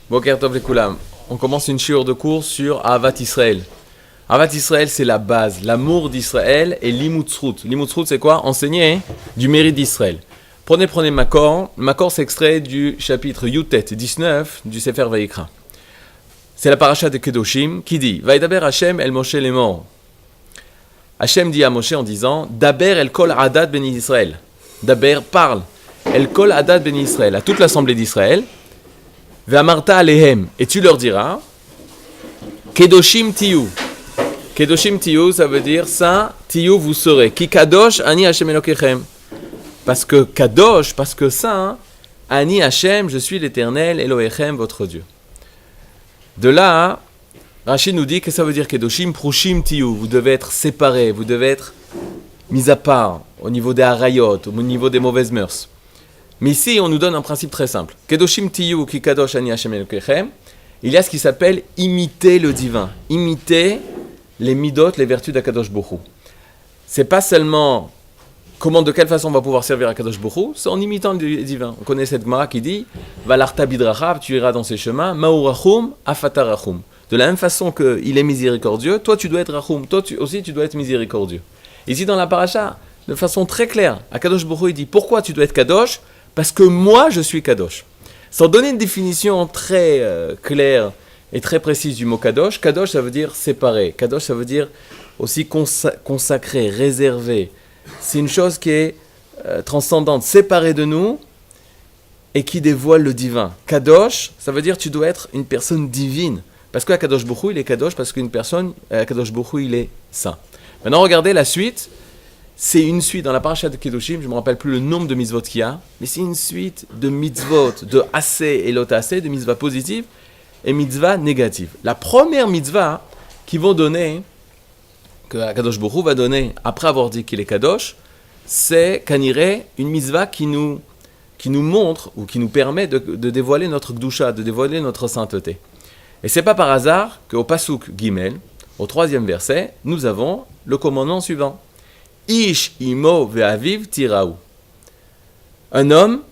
Boker Tov Lekulam. On commence une shiur de cours sur Ahavat Israël. Ahavat Israël, c'est la base, l'amour d'Israël et l'imoutzrut. L'imoutzrut, c'est quoi? Enseigner du mérite d'Israël. Prenez Makor. Makor s'extrait du chapitre Yutet 19 du Sefer Vayikra. C'est la paracha de Kedoshim qui dit Vaidaber Hashem el Moshe lemor. Hashem dit à Moshe en disant Daber el kol adat ben Israël. Daber parle el kol adat ben Israël à toute l'assemblée d'Israël. Ve'amarta alehem, et tu leur diras Kedoshim tiyu. Kedoshim tiyu, ça veut dire saint, tiyu vous serez. Ki kadosh ani Hashem Elokechem. Parce que kadosh, parce que saint, ani Hashem, je suis l'Éternel, Elohechem, votre Dieu. De là, Rashi nous dit que ça veut dire Kedoshim prushim tiyu. Vous devez être séparés, vous devez être mis à part au niveau des harayot, au niveau des mauvaises mœurs. Mais ici, on nous donne un principe très simple. Kedoshim tiyu ki kadosh ani Hashem Elokechem. Il y a ce qui s'appelle imiter le divin, imiter les midot, les vertus d'Akadosh Borou. C'est pas seulement de quelle façon on va pouvoir servir Akadosh Borou, c'est en imitant le divin. On connaît cette Gemara qui dit Valarta bidrachav, tu iras dans ses chemins, Ma'urachum, afata rachum. De la même façon qu'il est miséricordieux, toi tu dois être rachum, toi aussi tu dois être miséricordieux. Ici dans la paracha, de façon très claire, Akadosh Borou il dit pourquoi tu dois être kadosh? Parce que moi je suis kadosh. Sans donner une définition très claire et très précise du mot kadosh, kadosh ça veut dire séparé, kadosh ça veut dire aussi consacré, réservé. C'est une chose qui est transcendante, séparée de nous et qui dévoile le divin. Kadosh, ça veut dire tu dois être une personne divine. Parce que Akadosh Borou il est kadosh, parce qu'une personne, Akadosh Borou il est saint. Maintenant regardez la suite. C'est une suite dans la paracha de Kedoshim, je ne me rappelle plus le nombre de mitzvot qu'il y a, mais c'est une suite de mitzvot, de assez et lot assez, de mitzvah positives et mitzvah négatives. La première mitzvah qu'ils vont donner, que Akadosh Borou va donner après avoir dit qu'il est kadosh, c'est kaniré une mitzvah qui nous montre ou qui nous permet de dévoiler notre gdusha, de dévoiler notre sainteté. Et c'est pas par hasard qu'au pasuk Gimel, au 3e verset, nous avons le commandement suivant. Ish imo ve'aviv tiraou. Un homme,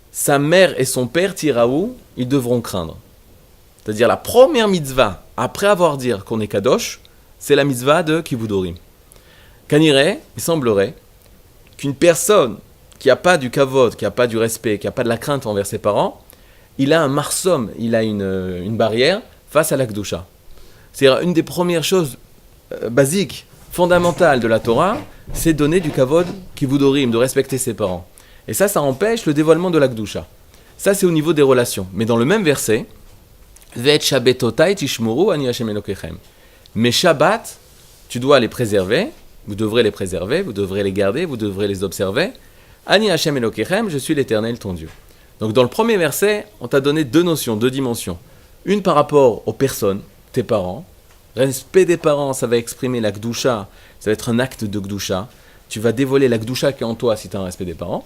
sa mère et son père tiraou, ils devront craindre. C'est-à-dire la première mitzvah, après avoir dit qu'on est kadosh, c'est la mitzvah de kivudorim. Kaniré, il semblerait qu'une personne qui n'a pas du kavod, qui n'a pas du respect, qui n'a pas de la crainte envers ses parents, il a un marsom, il a une barrière face à la kedusha. C'est-à-dire une des premières choses basiques, fondamentales de la Torah, c'est donner du kavod kivudorim, de respecter ses parents. Et ça empêche le dévoilement de la kedusha. Ça, c'est au niveau des relations. Mais dans le même verset, Ve'et shabbatotai tishmoru ani Hashem Elokechem. Mes Shabbat, tu dois les préserver, vous devrez les préserver, vous devrez les garder, vous devrez les observer. Ani Hashem Elokechem, je suis l'Éternel ton Dieu. Donc dans le premier verset, on t'a donné deux notions, deux dimensions. Une par rapport aux personnes, tes parents. Respect des parents, ça va exprimer la Gdusha, ça va être un acte de Gdusha. Tu vas dévoiler la Gdusha qui est en toi si tu as un respect des parents.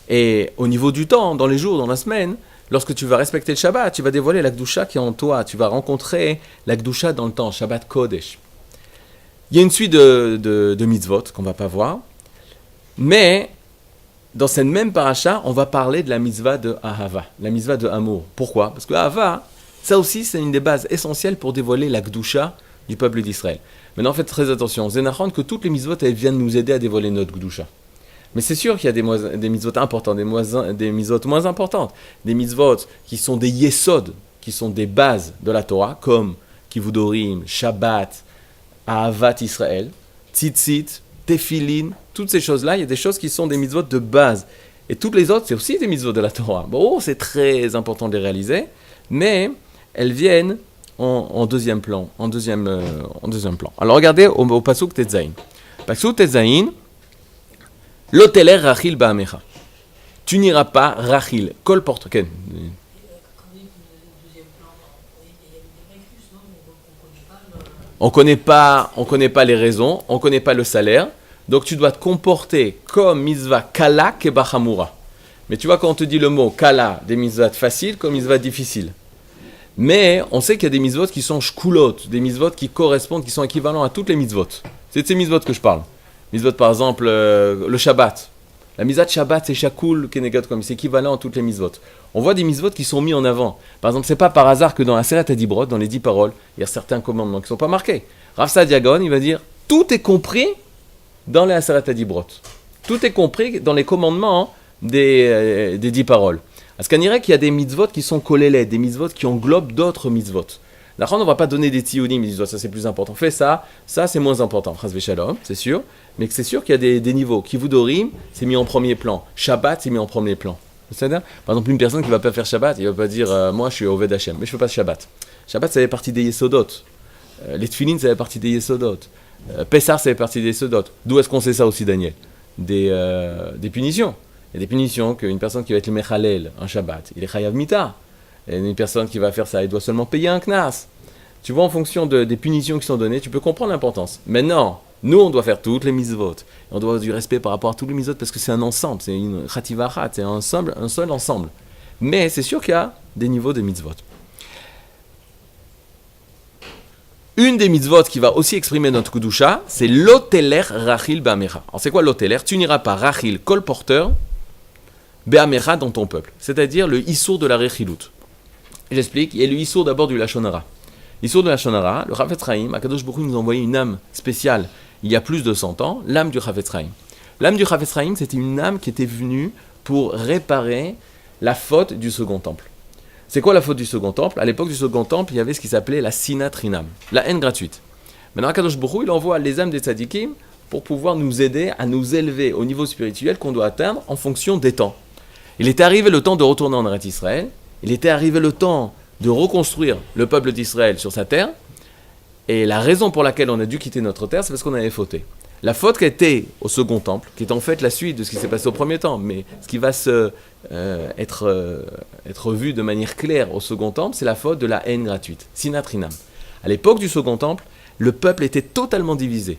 Et au niveau du temps, dans les jours, dans la semaine, lorsque tu vas respecter le Shabbat, tu vas dévoiler la Gdusha qui est en toi. Tu vas rencontrer la Gdusha dans le temps, Shabbat Kodesh. Il y a une suite de mitzvot qu'on ne va pas voir. Mais dans cette même paracha, on va parler de la mitzvah de Ahava, la mitzvah de amour. Pourquoi? Parce que Ahava, ça aussi, c'est une des bases essentielles pour dévoiler la Gdusha du peuple d'Israël. Maintenant, faites très attention. Zénachon, que toutes les mitzvot, elles viennent nous aider à dévoiler notre Gdusha. Mais c'est sûr qu'il y a des mitzvot importants, des mitzvot moins importantes. Des mitzvot qui sont des yesod, qui sont des bases de la Torah, comme Kivudorim, Shabbat, Ahavat Israël, Tzitzit, Tefillin, toutes ces choses-là, il y a des choses qui sont des mitzvot de base. Et toutes les autres, c'est aussi des mitzvot de la Torah. Bon, c'est très important de les réaliser, mais elles viennent en deuxième plan. Alors regardez au pasuk Tetzain. Pasuk Tetzain, l'oteler rachil ba'amecha. Tu n'iras pas rachil. Kol porte. Okay. On connaît pas les raisons, on connaît pas le salaire. Donc tu dois te comporter comme mitzvah kala kebachamura. Mais tu vois quand on te dit le mot kala, des mitzvahs faciles comme mitzvahs difficiles. Mais on sait qu'il y a des mitzvot qui sont shkulot, des mitzvot qui correspondent, qui sont équivalents à toutes les mitzvot. C'est de ces mitzvot que je parle. Mitzvot par exemple, le Shabbat. La mitzvah de Shabbat, c'est Shakul Kenegat, comme c'est équivalent à toutes les mitzvot. On voit des mitzvot qui sont mis en avant. Par exemple, c'est pas par hasard que dans la Seret Adibrot, dans les 10 paroles, il y a certains commandements qui ne sont pas marqués. Rav Saadia Gaon, il va dire, tout est compris dans les Seret Adibrot. Tout est compris dans les commandements des 10 paroles. Parce qu'on dirait qu'il y a des mitzvot qui sont collés, des mitzvot qui englobent d'autres mitzvot. Là, on ne va pas donner des tiyunim, ils disent, ça c'est plus important. Fais ça, ça c'est moins important. Chas v'shalom, c'est sûr. Mais c'est sûr qu'il y a des niveaux. Kivudorim, c'est mis en premier plan. Shabbat, c'est mis en premier plan. C'est-à-dire, par exemple, une personne qui ne va pas faire Shabbat, il ne va pas dire, moi je suis Oved Hashem, mais je ne fais pas Shabbat. Shabbat, ça fait partie des Yesodot. Les Tfilin, ça fait partie des Yesodot. Pessah, ça fait partie des Yesodot. D'où est-ce qu'on sait ça aussi, Daniel? Des punitions. Il y a des punitions qu'une personne qui va être le Mechalel, un Shabbat, il est Chayav Mita. Et une personne qui va faire ça, il doit seulement payer un Knas. Tu vois, en fonction des punitions qui sont données, tu peux comprendre l'importance. Maintenant, nous, on doit faire toutes les mitzvot. On doit avoir du respect par rapport à tous les mitzvot parce que c'est un ensemble, c'est une chativarat, c'est un seul ensemble. Mais c'est sûr qu'il y a des niveaux de mitzvot. Une des mitzvot qui va aussi exprimer notre kudusha, c'est l'oteler rachil be'amecha. Alors c'est quoi l'oteler? Tu n'iras pas rachil colporteur be'amecha dans ton peuple. C'est-à-dire le issour de la rechilut. J'explique, il y a le issour d'abord du lashon hara. L'histoire de la Shonara, le Chafetz Chaim, Akadosh Baruch Hu nous a envoyé une âme spéciale il y a plus de 100 ans, l'âme du Chafetz Chaim. L'âme du Chafetz Chaim, c'était une âme qui était venue pour réparer la faute du second temple. C'est quoi la faute du second temple? À l'époque du second temple, il y avait ce qui s'appelait la sinat rinam, la haine gratuite. Maintenant, Akadosh Baruch Hu, il envoie les âmes des tzadikim pour pouvoir nous aider à nous élever au niveau spirituel qu'on doit atteindre en fonction des temps. Il était arrivé le temps de retourner en Eretz Israël, il était arrivé le temps de reconstruire le peuple d'Israël sur sa terre, et la raison pour laquelle on a dû quitter notre terre, c'est parce qu'on avait fauté. La faute qui était au second temple, qui est en fait la suite de ce qui s'est passé au premier temple, mais ce qui va être vu de manière claire au second temple, c'est la faute de la haine gratuite, sinat rinam. À l'époque du second temple, le peuple était totalement divisé.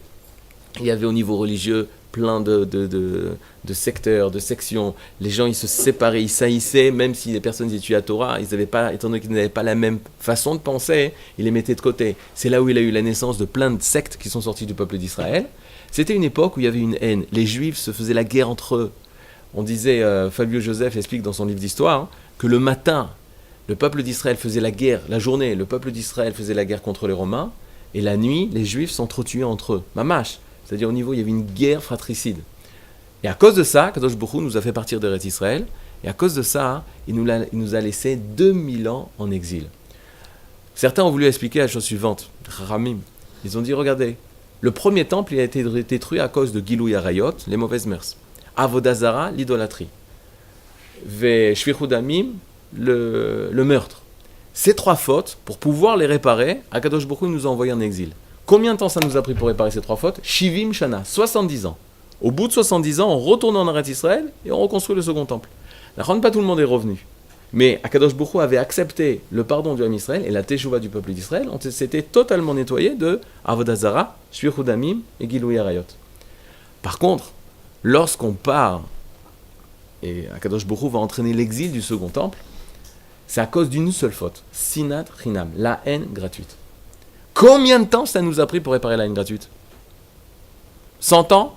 Il y avait au niveau religieux plein de secteurs, de sections. Les gens, ils se séparaient, ils saillissaient, même si les personnes étudiaient la Torah, ils n'avaient pas, étant donné qu'ils n'avaient pas la même façon de penser, ils les mettaient de côté. C'est là où il a eu la naissance de plein de sectes qui sont sorties du peuple d'Israël. C'était une époque où il y avait une haine. Les Juifs se faisaient la guerre entre eux. On disait, Fabio Joseph explique dans son livre d'histoire, que le matin, le peuple d'Israël faisait la guerre, la journée, le peuple d'Israël faisait la guerre contre les Romains, et la nuit, les Juifs s'entretuaient entre eux. Mamash. C'est-à-dire au niveau, il y avait une guerre fratricide. Et à cause de ça, Kadosh Baruch Hu nous a fait partir d'Eretz Israël, et à cause de ça, il nous a laissé 2000 ans en exil. Certains ont voulu expliquer la chose suivante, Ramim. Ils ont dit, regardez, le premier temple il a été détruit à cause de Gilou Yarayot, les mauvaises mœurs. Avodah Zara, l'idolâtrie. Ve Shvichut Damim, le meurtre. Ces trois fautes, pour pouvoir les réparer, Akadosh Baruch Hu nous a envoyés en exil. Combien de temps ça nous a pris pour réparer ces trois fautes? Shivim Shana, 70 ans. Au bout de 70 ans, on retourne en Eretz Israël et on reconstruit le second temple. D'accord, pas tout le monde est revenu. Mais Akadosh Baruch Hu avait accepté le pardon du Ham Israël et la Teshuvah du peuple d'Israël. On s'était totalement nettoyé de Avodah Zara, Shvichut Damim et Gilou Yarayot. Par contre, lorsqu'on part et Akadosh Baruch Hu va entraîner l'exil du second temple, c'est à cause d'une seule faute, Sinat Rinam, la haine gratuite. Combien de temps ça nous a pris pour réparer la haine gratuite? 100 ans?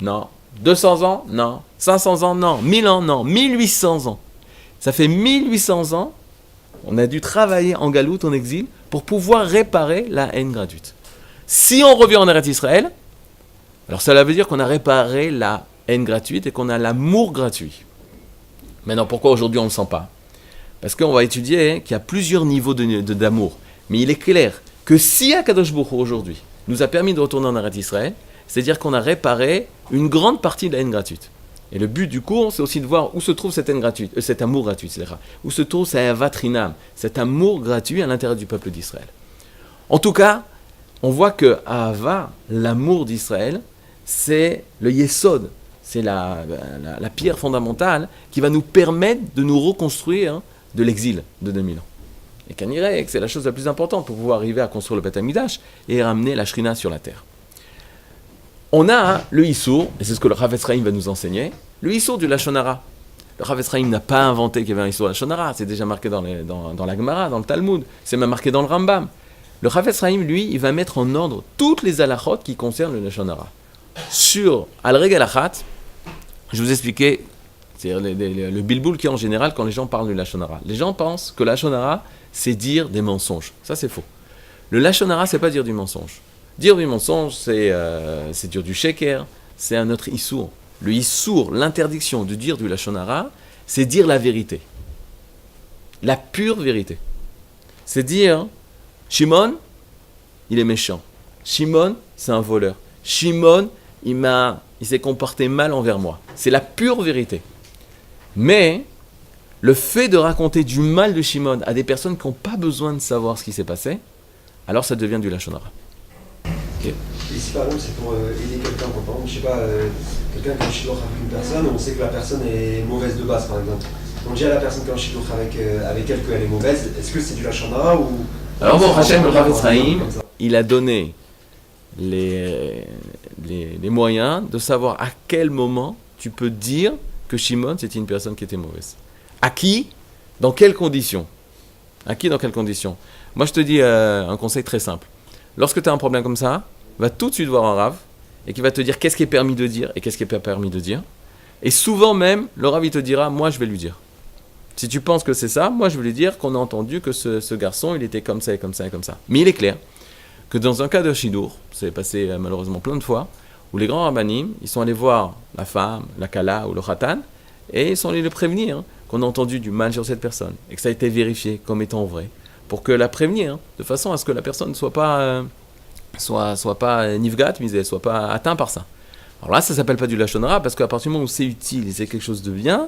Non. 200 ans? Non. 500 ans? Non. 1000 ans? Non. 1800 ans. Ça fait 1800 ans, on a dû travailler en galoute, en exil, pour pouvoir réparer la haine gratuite. Si on revient en Eretz Israël, alors cela veut dire qu'on a réparé la haine gratuite et qu'on a l'amour gratuit. Maintenant, pourquoi aujourd'hui on ne le sent pas? Parce qu'on va étudier qu'il y a plusieurs niveaux d'amour. Mais il est clair que si Akadosh Baruch Hu aujourd'hui nous a permis de retourner en Eretz Israël, c'est-à-dire qu'on a réparé une grande partie de la haine gratuite. Et le but du cours, c'est aussi de voir où se trouve cette haine gratuite, cet amour gratuit, où se trouve cet avat rinam, cet amour gratuit à l'intérieur du peuple d'Israël. En tout cas, on voit que Ahava, l'amour d'Israël, c'est le yesod, c'est la pierre fondamentale qui va nous permettre de nous reconstruire de l'exil de 2000 ans. Et Kanirek, c'est la chose la plus importante pour pouvoir arriver à construire le Beth Amikdash et ramener la Shrina sur la terre. On a le Issour, et c'est ce que le Chafetz Chaim va nous enseigner, le Issour du Lashon Hara. Le Chafetz Chaim n'a pas inventé qu'il y avait un Issour Lashon Hara, c'est déjà marqué dans la Gemara, dans le Talmud, c'est même marqué dans le Rambam. Le Chafetz Chaim, lui, il va mettre en ordre toutes les halachot qui concernent le Lashon Hara. Sur Al-Regel Achat, je vous expliquais, c'est-à-dire le bilboul qui est en général quand les gens parlent du Lachon Hara. Les gens pensent que Lachon Hara, c'est dire des mensonges. Ça, c'est faux. Le Lachon Hara, c'est pas dire du mensonge. Dire du mensonge, c'est dire du sheker, c'est un autre issour. Le issour, l'interdiction de dire du Lachon Hara, c'est dire la vérité. La pure vérité. C'est dire, Shimon, il est méchant. Shimon, c'est un voleur. Shimon, il s'est comporté mal envers moi. C'est la pure vérité. Mais, le fait de raconter du mal de Shimon à des personnes qui n'ont pas besoin de savoir ce qui s'est passé, alors ça devient du Lachon Hara. Okay. Et si par exemple c'est pour aider quelqu'un, par exemple, je sais pas, quelqu'un qui est en shidduch avec une personne, on sait que la personne est mauvaise de base par exemple. On dit à la personne qui est en shidduch avec elle qu'elle est mauvaise, est-ce que c'est du Lachon Hara ou... Alors bon, Hachem, le Rav Ephraim, il a donné les moyens de savoir à quel moment tu peux dire que Shimon c'était une personne qui était mauvaise. À qui? Dans quelles conditions? À qui? Dans quelles conditions? Moi je te dis un conseil très simple. Lorsque tu as un problème comme ça, va tout de suite voir un Rav et qui va te dire qu'est-ce qui est permis de dire et qu'est-ce qui n'est pas permis de dire. Et souvent même, le Rav il te dira, moi je vais lui dire. Si tu penses que c'est ça, moi je vais lui dire qu'on a entendu que ce garçon il était comme ça et comme ça et comme ça. Mais il est clair que dans un cas de Shidour, c'est passé malheureusement plein de fois, où les grands rabbanim, ils sont allés voir la femme, la kala ou le khatan, et ils sont allés le prévenir qu'on a entendu du mal sur cette personne, et que ça a été vérifié comme étant vrai, pour que la prévenir, de façon à ce que la personne ne soit pas nivgat, mais elle ne soit pas atteinte par ça. Alors là, ça ne s'appelle pas du Lachon Hara, parce qu'à partir du moment où c'est utile et c'est quelque chose de bien,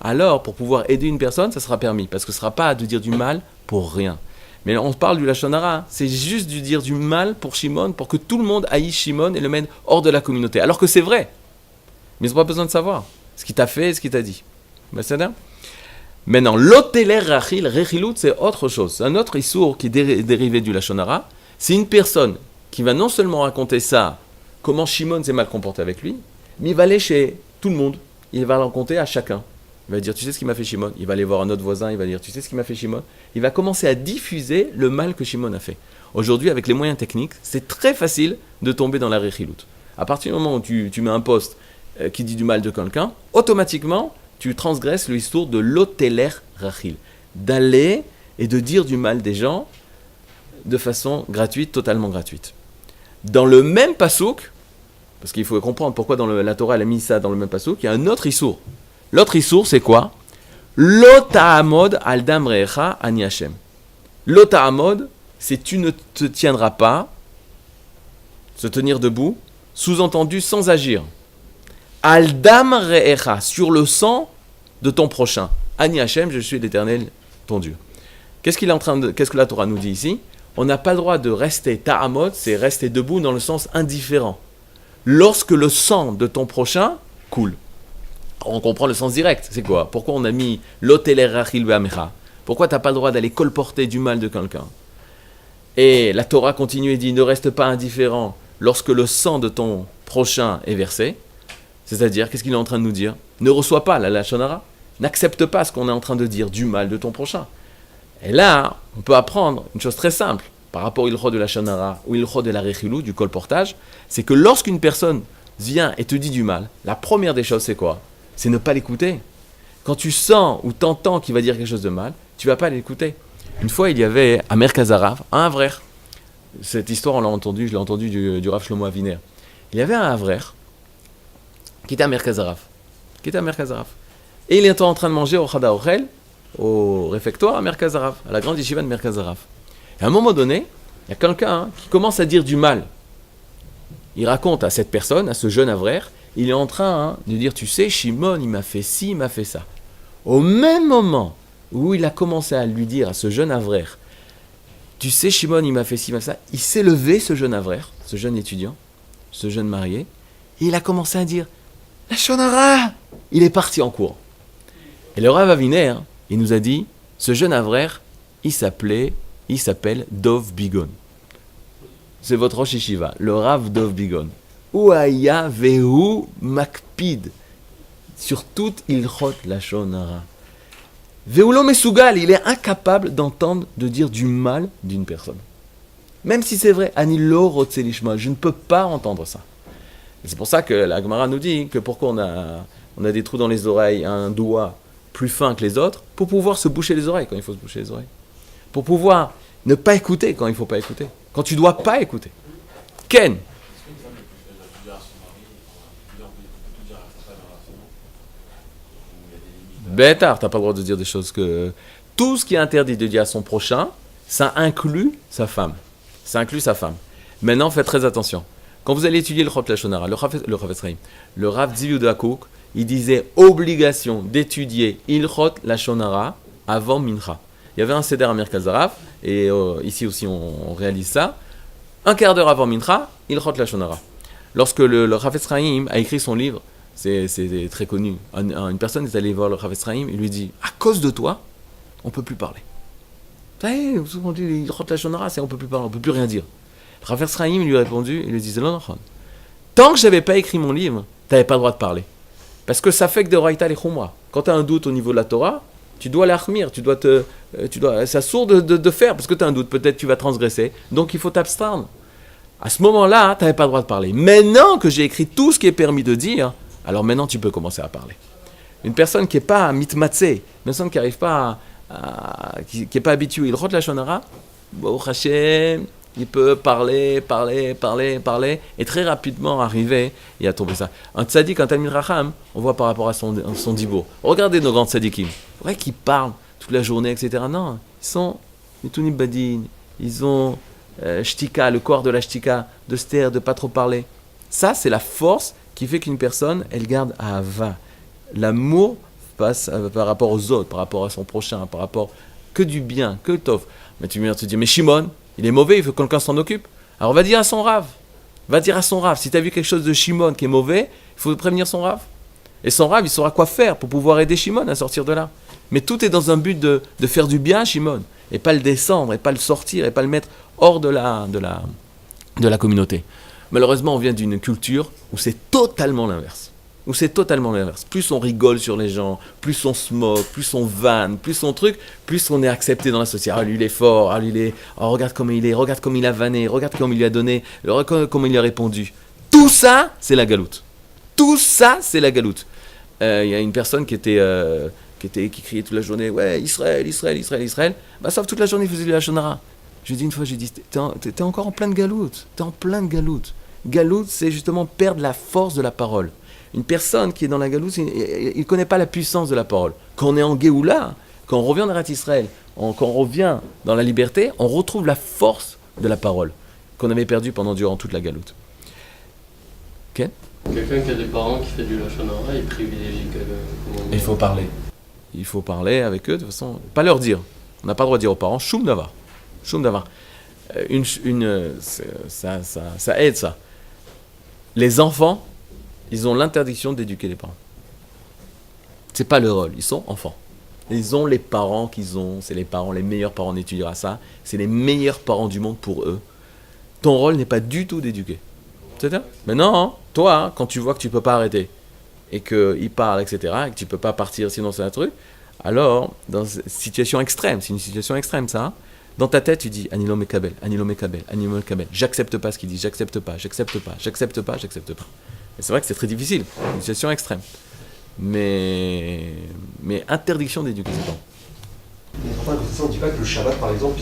alors pour pouvoir aider une personne, ça sera permis, parce que ce ne sera pas de dire du mal pour rien. Mais on parle du Lachon Hara, c'est juste de dire du mal pour Shimon, pour que tout le monde haïsse Shimon et le mène hors de la communauté. Alors que c'est vrai, mais ils n'ont pas besoin de savoir ce qu'il t'a fait et ce qu'il t'a dit. Ben, c'est là. Maintenant, l'oteler rachil, rechilut, c'est autre chose. C'est un autre issour qui est dérivé du Lachon Hara. C'est une personne qui va non seulement raconter ça, comment Shimon s'est mal comporté avec lui, mais il va aller chez tout le monde. Il va le raconter à chacun. Il va dire, tu sais ce qui m'a fait Shimon? Il va aller voir un autre voisin, il va dire, tu sais ce qui m'a fait Shimon? Il va commencer à diffuser le mal que Shimon a fait. Aujourd'hui, avec les moyens techniques, c'est très facile de tomber dans la rechilut. À partir du moment où tu mets un post qui dit du mal de quelqu'un, automatiquement, tu transgresses le histoire de l'oteler rachil. D'aller et de dire du mal des gens de façon gratuite, totalement gratuite. Dans le même pasouk, parce qu'il faut comprendre pourquoi dans la Torah elle a mis ça dans le même pasouk, il y a un autre issour. L'autre issour, c'est quoi? Lo ta'amod al dam re'echa ani Hashem. Lo ta'amod, c'est tu ne te tiendras pas, se tenir debout, sous-entendu sans agir. Al dam re'echa, sur le sang de ton prochain. Ani Hashem, je suis l'Éternel, ton Dieu. Qu'est-ce que la Torah nous dit ici? On n'a pas le droit de rester ta'amod, c'est rester debout dans le sens indifférent. Lorsque le sang de ton prochain coule. On comprend le sens direct. C'est quoi? Pourquoi on a mis l'oteler rachil be'amecha? Pourquoi tu n'as pas le droit d'aller colporter du mal de quelqu'un? Et la Torah continue et dit, ne reste pas indifférent lorsque le sang de ton prochain est versé. C'est-à-dire, qu'est-ce qu'il est en train de nous dire? Ne reçois pas la Lachon Hara. N'accepte pas ce qu'on est en train de dire du mal de ton prochain. Et là, on peut apprendre une chose très simple par rapport au ilchot de la Lachon Hara ou ilchot de la rechilou, du colportage, c'est que lorsqu'une personne vient et te dit du mal, la première des choses, c'est quoi? C'est ne pas l'écouter. Quand tu sens ou t'entends qu'il va dire quelque chose de mal, tu ne vas pas l'écouter. Une fois, il y avait à Merkaz Harav un Havrer. Cette histoire, je l'ai entendu du Rav Shlomo Aviner. Il y avait un Havrer qui était à Merkaz Harav. Et il était en train de manger au Chada Ochel, au réfectoire à Merkaz Harav, à la grande yeshiva de Merkaz Harav. Et à un moment donné, il y a quelqu'un qui commence à dire du mal. Il raconte à cette personne, à ce jeune Havrer, il est en train de dire, tu sais, Shimon, il m'a fait ci, il m'a fait ça. Au même moment où il a commencé à lui dire à ce jeune Havrer, tu sais, Shimon, il m'a fait ci, il m'a fait ça, il s'est levé, ce jeune Havrer, ce jeune étudiant, ce jeune marié, et il a commencé à dire, Lachon Hara! Il est parti en cours. Et le Rav Aviner, il nous a dit, ce jeune Havrer, il s'appelle Dov Bigon. C'est votre Rosh Yeshiva, le Rav Dov Bigon. Ouaya vehu makpid. Sur toute ilchot Lachon Hara. Vehulo mesugal, il est incapable d'entendre, de dire du mal d'une personne. Même si c'est vrai, ani lo rotze lishma, je ne peux pas entendre ça. Et c'est pour ça que la Gemara nous dit que pourquoi on a on a des trous dans les oreilles, un doigt plus fin que les autres, pour pouvoir se boucher les oreilles quand il faut se boucher les oreilles. Pour pouvoir ne pas écouter quand il ne faut pas écouter. Quand tu ne dois pas écouter. Ken. Bêtard, tu n'as pas le droit de dire des choses que... Tout ce qui est interdit de dire à son prochain, ça inclut sa femme. Ça inclut sa femme. Maintenant, faites très attention. Quand vous allez étudier le Chot Lashon Hara, le Rav Zvi Yehuda Kook, il disait obligation d'étudier Ilchot Lashon Hara avant Mincha. Il y avait un Seder à Merkaz Harav, et ici aussi on réalise ça. Un quart d'heure avant Mincha, Ilchot Lashon Hara. Lorsque le Rav Chaim a écrit son livre, c'est très connu, une personne est allée voir le Rav Chaim, il lui dit « À cause de toi, on ne peut plus parler. » Vous savez, on dit Ilchot Lashon Hara, c'est on ne peut plus parler, on ne peut plus rien dire. Le Rav Chaim lui a répondu, il lui disait « Non, tant que je n'avais pas écrit mon livre, tu n'avais pas le droit de parler. Parce que ça fait que de Raïta les Khumra. Quand tu as un doute au niveau de la Torah, tu dois l'achmir, ça sourd de faire, parce que tu as un doute, peut-être tu vas transgresser, donc il faut t'abstraindre. À ce moment-là, tu n'avais pas le droit de parler. Maintenant que j'ai écrit tout ce qui est permis de dire, alors maintenant tu peux commencer à parler. Une personne qui n'est pas mitmatse, une personne qui n'arrive pas qui n'est pas habituée, il rote la shonara, Baruch Hashem, il peut parler, et très rapidement arriver et à tomber ça. Un tzaddik, un talmid racham, on voit par rapport à son dibour. Regardez nos grands tzaddikim. C'est vrai qu'ils parlent toute la journée, etc. Non, ils sont Nitunim Badin, ils ont shtika, le corps de la shtika, de se taire, de pas trop parler. Ça, c'est la force qui fait qu'une personne, elle garde ahava. L'amour passe par rapport aux autres, par rapport à son prochain, par rapport que du bien, que le tov. Mais tu viens te dire, mais Shimon, il est mauvais, il faut que quelqu'un s'en occupe. Alors va dire à son Rav. Si tu as vu quelque chose de Shimon qui est mauvais, il faut prévenir son Rav. Et son Rav, il saura quoi faire pour pouvoir aider Shimon à sortir de là. Mais tout est dans un but de faire du bien à Shimon. Et pas le descendre, et pas le sortir, et pas le mettre hors de la communauté. Malheureusement, on vient d'une culture où c'est totalement l'inverse. Plus on rigole sur les gens, plus on se moque, plus on vanne, plus on truc, plus on est accepté dans la société. Ah, lui il est fort, regarde comment il est, regarde comme il a vanné, regarde comment il lui a donné, regarde comment il lui a répondu. Tout ça, c'est la galoute. Il y a une personne qui criait toute la journée, ouais, Israël. Sauf toute la journée, il faisait la shonara. Je lui ai dit une fois, t'es encore en pleine galoute. Galoute, c'est justement perdre la force de la parole. Une personne qui est dans la galoute, il ne connaît pas la puissance de la parole. Quand on est en Géoula, quand on revient dans Eretz Israël, quand on revient dans la liberté, on retrouve la force de la parole qu'on avait perdue durant toute la galoute. Okay? Quelqu'un qui a des parents qui fait du Lashon Hara, il privilégie Il faut parler avec eux de façon... Pas leur dire. On n'a pas le droit de dire aux parents, Shum Davar. Ça aide ça. Les enfants, ils ont l'interdiction d'éduquer les parents. C'est pas leur rôle, ils sont enfants. Ils ont les parents qu'ils ont, c'est les meilleurs parents, on étudiera ça, c'est les meilleurs parents du monde pour eux. Ton rôle n'est pas du tout d'éduquer. C'est-à-dire, mais non, toi, quand tu vois que tu peux pas arrêter, et qu'ils parlent, etc., et que tu peux pas partir sinon c'est un truc, alors, dans une situation extrême, c'est une situation extrême ça, dans ta tête tu dis, Anilo Mekabel, j'accepte pas ce qu'il dit, j'accepte pas. Et c'est vrai que c'est très difficile, une situation extrême. Mais interdiction d'éduquer ses parents. Mais pourtant, on ne dit pas que le Shabbat, par exemple,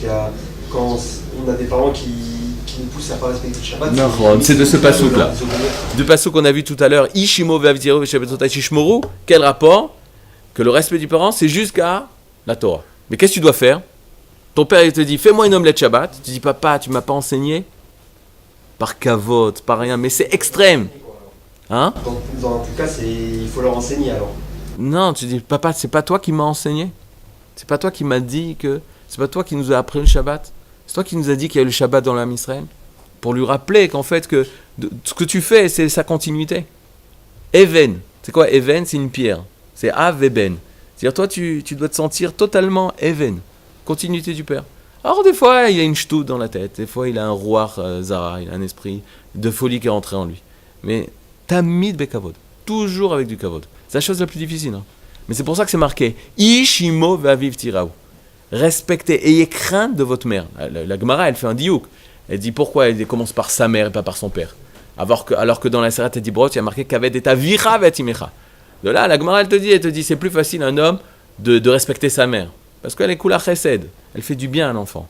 quand on a des parents qui nous poussent à ne pas respecter le Shabbat... Non, c'est de ce passouk-là. Du passouk qu'on a vu tout à l'heure, Ishimo ve'avitiru ve'shabbatot shishmoru, quel rapport? Que le respect du parent, c'est jusqu'à la Torah. Mais qu'est-ce que tu dois faire? Ton père, il te dit, fais-moi une omelette Shabbat. Tu dis, papa, tu ne m'as pas enseigné? Par cavote, par rien, mais c'est extrême. Hein? Dans tout cas, il faut leur enseigner alors. Non, tu dis, papa, c'est pas toi qui m'as enseigné. C'est pas toi qui m'as dit que... C'est pas toi qui nous a appris le Shabbat. C'est toi qui nous a dit qu'il y a le Shabbat dans l'âme Israël. Pour lui rappeler qu'en fait, ce que tu fais, c'est sa continuité. Even. C'est quoi Even? C'est une pierre. C'est Av Eben. C'est-à-dire, toi, tu dois te sentir totalement Even. Continuité du Père. Alors, des fois, il a une ch'toute dans la tête. Des fois, il a un roi Zara. Il a un esprit de folie qui est rentré en lui. Mais Tamid Bekavod. Toujours avec du kavod. C'est la chose la plus difficile. Hein. Mais c'est pour ça que c'est marqué Ishimo Vaviv Tiraou. Respectez, ayez crainte de votre mère. La Gemara, elle fait un diouk. Elle dit pourquoi elle commence par sa mère et pas par son père. Alors que dans la Seret Dibrot, il y a marqué Kaved et Avira Vetimecha. De là, la Gemara, elle te dit, c'est plus facile un homme de respecter sa mère. Parce qu'elle est kula chesed. Elle fait du bien à l'enfant.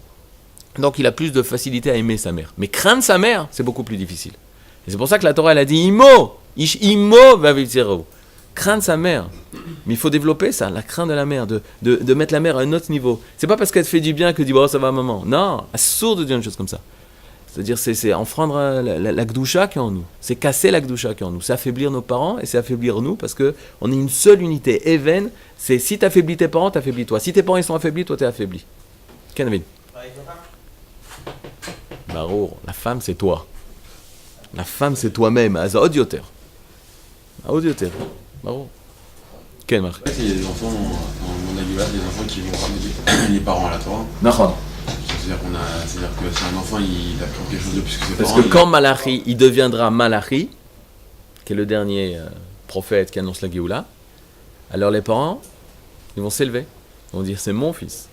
Donc il a plus de facilité à aimer sa mère. Mais craindre sa mère, c'est beaucoup plus difficile. Et c'est pour ça que la Torah, elle a dit Imo, ish imo vavitzero. Craindre sa mère. Mais il faut développer ça, la crainte de la mère, de mettre la mère à un autre niveau. C'est pas parce qu'elle te fait du bien que tu dis, oh ça va maman. Non, assourd de dire une chose comme ça. C'est-à-dire, c'est enfreindre la Gdusha qui est en nous. C'est casser la Gdusha qui est en nous. C'est affaiblir nos parents et c'est affaiblir nous parce qu'on est une seule unité. Even, c'est si tu affaiblis tes parents, tu affaiblis toi. Si tes parents ils sont affaiblis, toi tu es affaibli. Kenvin. Barour, la femme c'est toi. La femme c'est toi-même. Aza odioter. Odioter. Barour. Ken Marc. Il y a des enfants, dans mon avis, des enfants qui vont ramener les parents à la Torah. Nachon. C'est-à-dire que si un enfant il apprend quelque chose de plus que ses Parce parents. que quand Malachi, il deviendra Malachi, qui est le dernier prophète qui annonce la Géoula, alors les parents, ils vont s'élever. Ils vont dire c'est mon fils.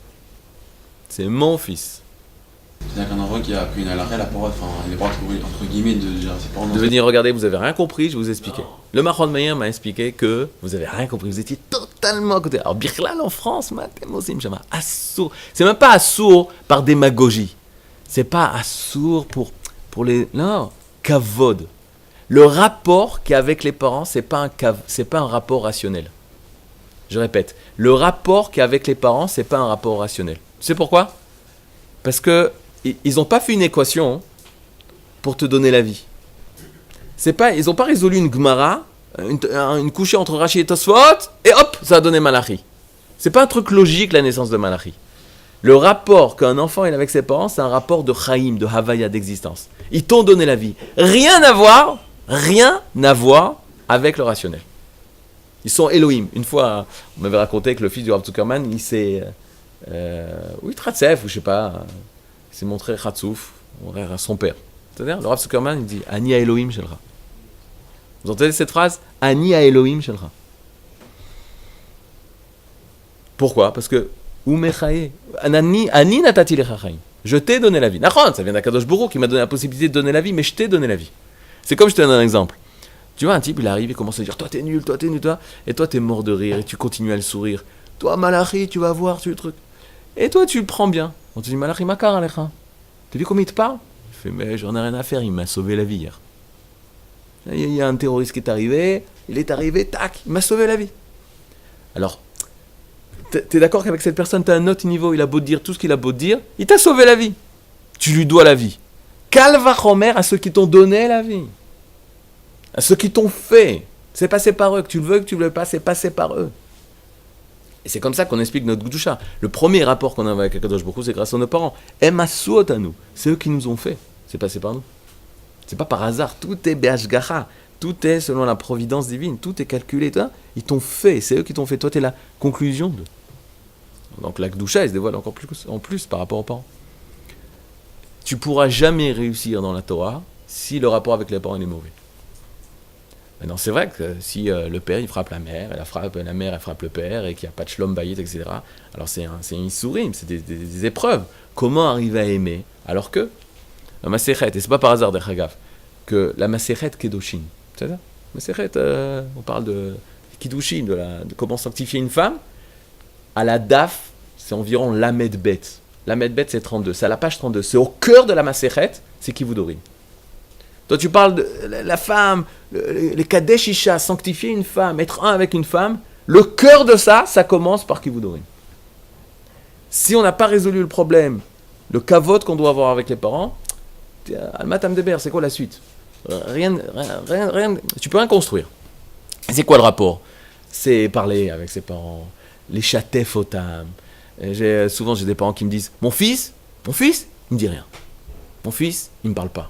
C'est mon fils. C'est-à-dire qu'un enfant qui a appris une halakha, il a le droit entre guillemets de dire à ses parents. De venir regarder, vous avez rien compris, je vais vous expliquer. Le Mahon Meir m'a expliqué que vous avez rien compris, vous étiez totalement à côté. Alors Birklal en France, assourd. C'est même pas assourd par démagogie. C'est pas assourd pour les... Non, kavod. Le rapport qu'il y a avec les parents, c'est pas un rapport rationnel. Je répète, le rapport qu'il y a avec les parents, c'est pas un rapport rationnel. Tu sais pourquoi ? Parce que ils n'ont pas fait une équation pour te donner la vie. Ils n'ont pas résolu une Gemara, une couchée entre Rashi et Tosfot, et hop, ça a donné Malachi. C'est pas un truc logique la naissance de Malachi. Le rapport qu'un enfant a avec ses parents, c'est un rapport de Chaim, de Havaya, d'existence. Ils t'ont donné la vie. Rien à voir avec le rationnel. Ils sont Elohim. Une fois, on m'avait raconté que le fils du Rav Zuckerman, il s'est... oui, Tratsef, ou je sais pas, il s'est montré Khatsouf, à son père. C'est-à-dire, le Rav Zuckerman, il dit Ani a Elohim shelcha. Vous entendez cette phrase Ani a Elohim shelcha. Pourquoi ? Parce que Umechaye, Ani natati lecha chaim. Je t'ai donné la vie. Nachon, ça vient d'Akadosh Baruch qui m'a donné la possibilité de donner la vie, mais je t'ai donné la vie. C'est comme je te donne un exemple. Tu vois, un type, il arrive, il commence à dire toi t'es nul, toi, et toi t'es mort de rire, et tu continues à le sourire. Toi, Malachi, tu vas voir, tu le truc. Et toi, tu le prends bien. On te dit, Malachi Makar Alecha. Tu dis comment il te parle ? Il fait, mais j'en ai rien à faire, il m'a sauvé la vie hier. Il y a un terroriste qui est arrivé, tac, il m'a sauvé la vie. Alors, t'es d'accord qu'avec cette personne, t'as un autre niveau, il a beau te dire tout ce qu'il a beau te dire, il t'a sauvé la vie. Tu lui dois la vie. Kalva Chomer à ceux qui t'ont donné la vie. À ceux qui t'ont fait. C'est passé par eux, que tu le veux, que tu le veux pas, c'est passé par eux. Et c'est comme ça qu'on explique notre Gdusha. Le premier rapport qu'on a avec Akadosh Baruch Hu, c'est grâce à nos parents. Emasuot à nous. C'est eux qui nous ont fait. C'est passé par nous. C'est pas par hasard. Tout est Be'ashgacha. Tout est selon la providence divine. Tout est calculé. Toi. Ils t'ont fait. C'est eux qui t'ont fait. Toi, t'es la conclusion de. Donc la Gdusha, elle se dévoile encore plus, en plus par rapport aux parents. Tu pourras jamais réussir dans la Torah si le rapport avec les parents est mauvais. Maintenant, c'est vrai que si le père il frappe la mère, la mère elle frappe le père, et qu'il n'y a pas de shlom bayit, etc., alors c'est une sourim, c'est des épreuves. Comment arriver à aimer ? Alors que la Masechet, et c'est pas par hasard d'Echagav, que la Masechet Kedushin, c'est ça ? Masechet, on parle de Kiddushin, de comment sanctifier une femme. À la DAF, c'est environ Lamed Bet. Lamed Bet, c'est 32. C'est à la page 32. C'est au cœur de la Masechet, c'est Kivudorim. Toi, tu parles de la femme, les Kadesh Isha, sanctifier une femme, être un avec une femme. Le cœur de ça commence par Kivudorim. Si on n'a pas résolu le problème, le kavod qu'on doit avoir avec les parents, Al-Matam Deber, c'est quoi la suite ? Rien, tu peux rien construire. C'est quoi le rapport ? C'est parler avec ses parents, les chatef otam. Souvent, j'ai des parents qui me disent mon fils, il me dit rien. Mon fils, il me parle pas.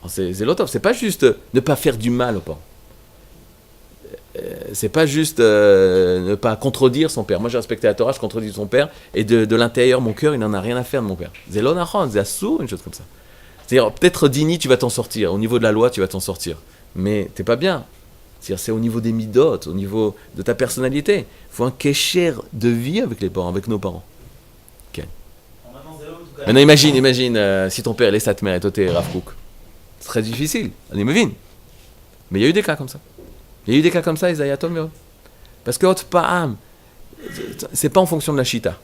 C'est l'autre, c'est pas juste ne pas faire du mal aux parents. C'est pas juste ne pas contredire son père. Moi j'ai respecté la Torah, je contredis son père, et de l'intérieur, mon cœur, il n'en a rien à faire de mon père. C'est l'onachon, c'est assour, une chose comme ça. C'est-à-dire, peut-être dini, tu vas t'en sortir, au niveau de la loi, tu vas t'en sortir, mais t'es pas bien. C'est-à-dire, c'est au niveau des midot, au niveau de ta personnalité. Il faut un kécher de vie avec les parents, avec nos parents. Okay. Maintenant imagine si ton père est Satmer et toi t'es Rav Kook. C'est très difficile, on imagine. Mais il y a eu des cas comme ça. Il y a eu des cas comme ça, Isaïa Tom. Parce que Hot Pa'am, c'est pas en fonction de la Shita.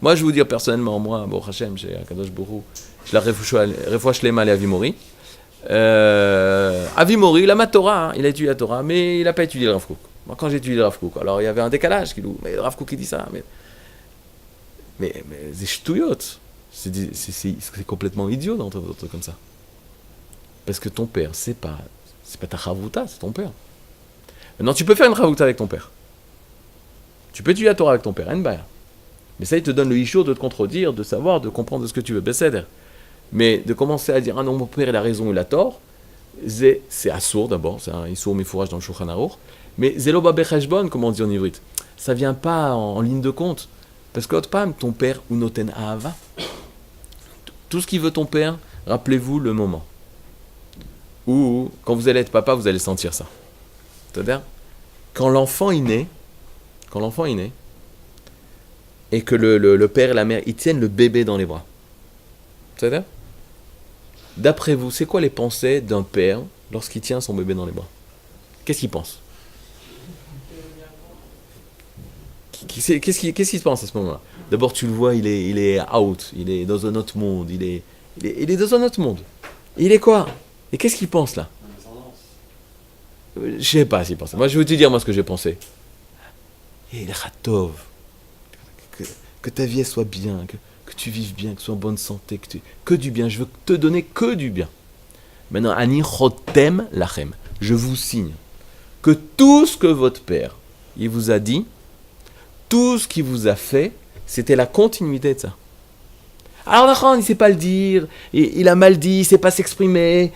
Moi, je vais vous dire personnellement, moi, Baruch Hashem, j'ai Akadosh Borou, je la refouach Shlema à Avimori. Avimori, il a ma Torah, hein, il a étudié la Torah, mais il n'a pas étudié le Rav Kook. Moi, quand j'ai étudié le Rav Kook, alors il y avait un décalage, mais le Rav Kook il dit ça, mais c'est ch'touyot, c'est complètement idiot d'entendre des trucs comme ça. Parce que ton père, c'est pas ta chavruta, c'est ton père. Maintenant, tu peux faire une chavruta avec ton père. Tu peux étudier la Torah avec ton père, en baya. Mais ça, il te donne le ishour de te contredire, de savoir, de comprendre ce que tu veux. Besséder. Mais de commencer à dire, ah non, mon père, il a raison, il a tort, c'est assourd d'abord, c'est un issour mifourage dans le Shulchan Aruch. Mais zeloba becheshbon, comme on dit en ivrite, ça vient pas en ligne de compte. Parce que, Otpam, ton père, ou noten ahava. Tout ce qui veut ton père, rappelez-vous le moment. Ou, quand vous allez être papa, vous allez sentir ça. C'est-à-dire, quand l'enfant est né, et que le père et la mère, ils tiennent le bébé dans les bras. C'est-à-dire, d'après vous, c'est quoi les pensées d'un père lorsqu'il tient son bébé dans les bras? Qu'est-ce qu'il pense? Qu'est-ce qu'il se passe à ce moment-là? D'abord, tu le vois, il est out, il est dans un autre monde, il est dans un autre monde. Il est quoi? Et qu'est-ce qu'il pense là? Je sais pas s'il pense. Moi, je vais te dire ce que j'ai pensé. Et il ratov. Que ta vie elle soit bien, que tu vives bien, que tu sois en bonne santé, que du bien. Je veux te donner que du bien. Maintenant, ani chotem lachem. Je vous signe que tout ce que votre père il vous a dit, tout ce qu'il vous a fait, c'était la continuité de ça. Alors d'accord, il ne sait pas le dire, il a mal dit, il ne sait pas s'exprimer.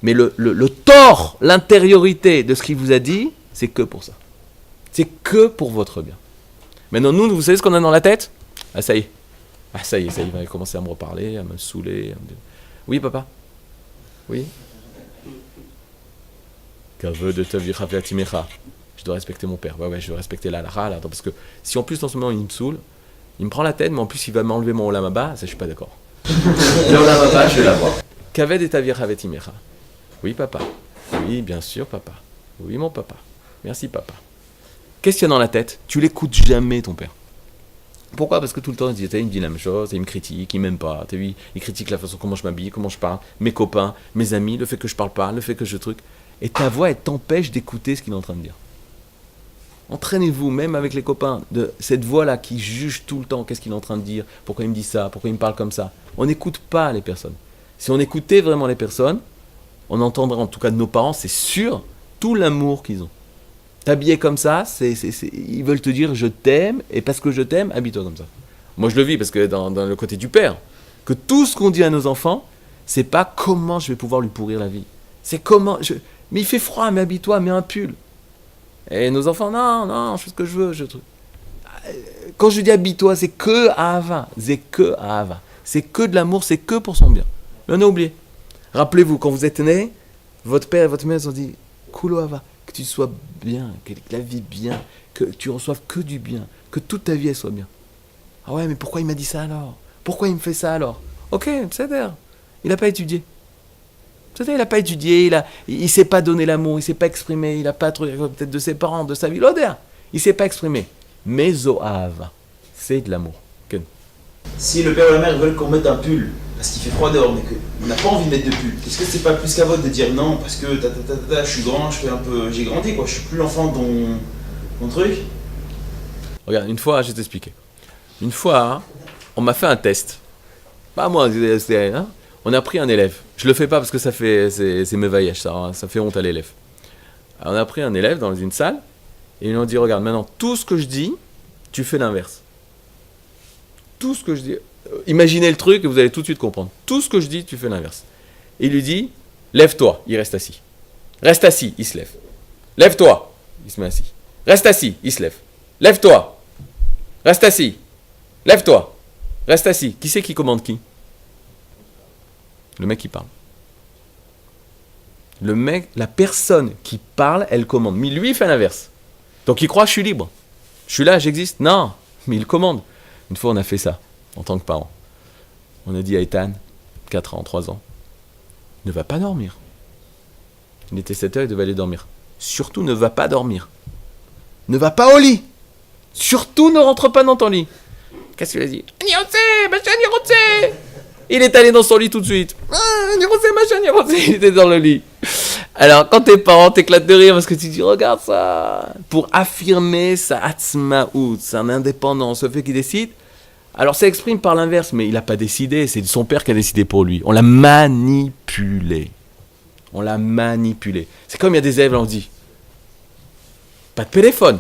Mais le tort, l'intériorité de ce qu'il vous a dit, c'est que pour ça. C'est que pour votre bien. Maintenant, nous, vous savez ce qu'on a dans la tête? Ah, ça y est. Il va commencer à me reparler, à me saouler. Oui, papa? Oui? Qu'aveu de ta vie, je dois respecter mon père. Ouais, je dois respecter la lara. Là, parce que si en plus, en ce moment, il me saoule, il me prend la tête, mais en plus, il va m'enlever mon olamaba, ça, je suis pas d'accord. Le olamaba, je vais l'avoir. Qu'aveu de ta vie, oui, papa. Oui, bien sûr, papa. Oui, mon papa. Merci, papa. Qu'est-ce qu'il y a dans la tête? Tu l'écoutes jamais, ton père. Pourquoi? Parce que tout le temps, il me dit la même chose, il me critique, il m'aime pas. T'as vu, il critique la façon comment je m'habille, comment je parle, mes copains, mes amis, le fait que je parle pas, le fait que je truc. Et ta voix, elle t'empêche d'écouter ce qu'il est en train de dire. Entraînez-vous, même avec les copains, de cette voix-là qui juge tout le temps qu'est-ce qu'il est en train de dire, pourquoi il me dit ça, pourquoi il me parle comme ça. On n'écoute pas les personnes. Si on écoutait vraiment les personnes, on entendrait en tout cas de nos parents, c'est sûr, tout l'amour qu'ils ont. T'habiller comme ça, ils veulent te dire je t'aime, et parce que je t'aime, habille-toi comme ça. Moi je le vis parce que dans le côté du père, que tout ce qu'on dit à nos enfants, c'est pas comment je vais pouvoir lui pourrir la vie. C'est comment, mais il fait froid, mais habille-toi, mets un pull. Et nos enfants, non, je fais ce que je veux. Quand je dis habille-toi, c'est que ahava, c'est que de l'amour, c'est que pour son bien. Mais on a oublié. Rappelez-vous, quand vous êtes nés, votre père et votre mère se sont dit kulo ahava, que tu sois bien, que la vie bien, que tu reçoives que du bien, que toute ta vie elle soit bien. Ah ouais, mais pourquoi il m'a dit ça alors? Pourquoi il me fait ça alors? Ok, c'est vrai. Il n'a pas étudié. Il n'a pas étudié, il ne s'est pas donné l'amour, il ne s'est pas exprimé, il n'a pas trouvé peut-être de ses parents, de sa vie, l'odeur. Il ne s'est pas exprimé. Mais Zohava, c'est de l'amour. Ken. Si le père ou la mère veulent qu'on mette un pull, parce qu'il fait froid dehors, mais qu'on n'a pas envie de mettre de pull, est-ce que c'est pas plus qu'à votre de dire non, parce que je suis grand, j'ai grandi, quoi, je suis plus l'enfant dont mon truc? Regarde, une fois, je vais t'expliquer. Une fois, on m'a fait un test. Pas moi, c'était... On a pris un élève. Je le fais pas parce que c'est mévaillage, ça fait honte à l'élève. Alors, on a pris un élève dans une salle et ils lui ont dit regarde, maintenant tout ce que je dis, tu fais l'inverse. Tout ce que je dis, imaginez le truc et vous allez tout de suite comprendre. Tout ce que je dis, tu fais l'inverse. Et il lui dit lève-toi, il reste assis. Reste assis, il se lève. Lève-toi, il se met assis. Reste assis, il se lève. Lève-toi. Reste assis. Lève-toi. Reste assis. Qui c'est qui commande qui? Le mec qui parle. La personne qui parle, elle commande. Mais lui, il fait l'inverse. Donc il croit que je suis libre. Je suis là, j'existe. Non, mais il commande. Une fois, on a fait ça, en tant que parent. On a dit à Ethan, 4 ans, 3 ans, ne va pas dormir. Il était 7 heures, il devait aller dormir. surtout ne va pas dormir. Ne va pas au lit. Surtout ne rentre pas dans ton lit. Qu'est-ce qu'il a dit? Il est allé dans son lit tout de suite. Il était dans le lit. Alors, quand tes parents t'éclatent de rire parce que tu dis, regarde ça, pour affirmer sa atzmaout, son indépendance, le fait qu'il décide, alors ça exprime par l'inverse, mais il n'a pas décidé, c'est son père qui a décidé pour lui. On l'a manipulé. On l'a manipulé. C'est comme il y a des élèves, là, on dit, pas de téléphone.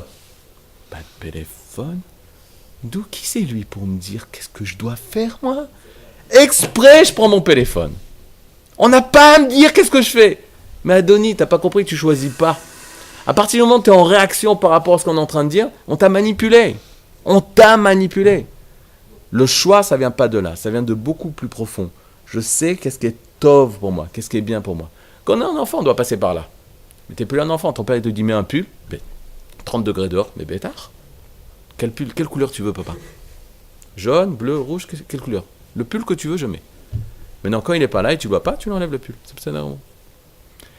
Pas de téléphone? D'où qui c'est lui pour me dire qu'est-ce que je dois faire, moi? Exprès, je prends mon téléphone. On n'a pas à me dire qu'est-ce que je fais. Mais Adonis, t'as pas compris que tu choisis pas. À partir du moment où tu es en réaction par rapport à ce qu'on est en train de dire, on t'a manipulé. On t'a manipulé. Le choix, ça vient pas de là. Ça vient de beaucoup plus profond. Je sais qu'est-ce qui est tov pour moi, qu'est-ce qui est bien pour moi. Quand on est un enfant, on doit passer par là. Mais t'es plus un enfant. Ton père il te dit, mets un pull. 30 degrés dehors, mais bêtard. Quel pull, quelle couleur tu veux, papa? Jaune, bleu, rouge, quelle couleur? Le pull que tu veux, je mets. Maintenant, quand il n'est pas là et tu ne vois pas, tu l'enlèves le pull. C'est ça, non.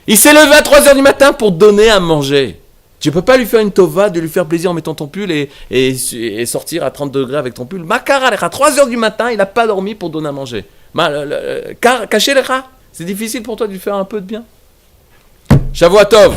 Il s'est levé à 3h du matin pour donner à manger. Tu ne peux pas lui faire une tova, de lui faire plaisir en mettant ton pull et sortir à 30 degrés avec ton pull. Makara, à 3h du matin, il n'a pas dormi pour donner à manger. Cacher les rats, c'est difficile pour toi de lui faire un peu de bien. Shavuot Tov.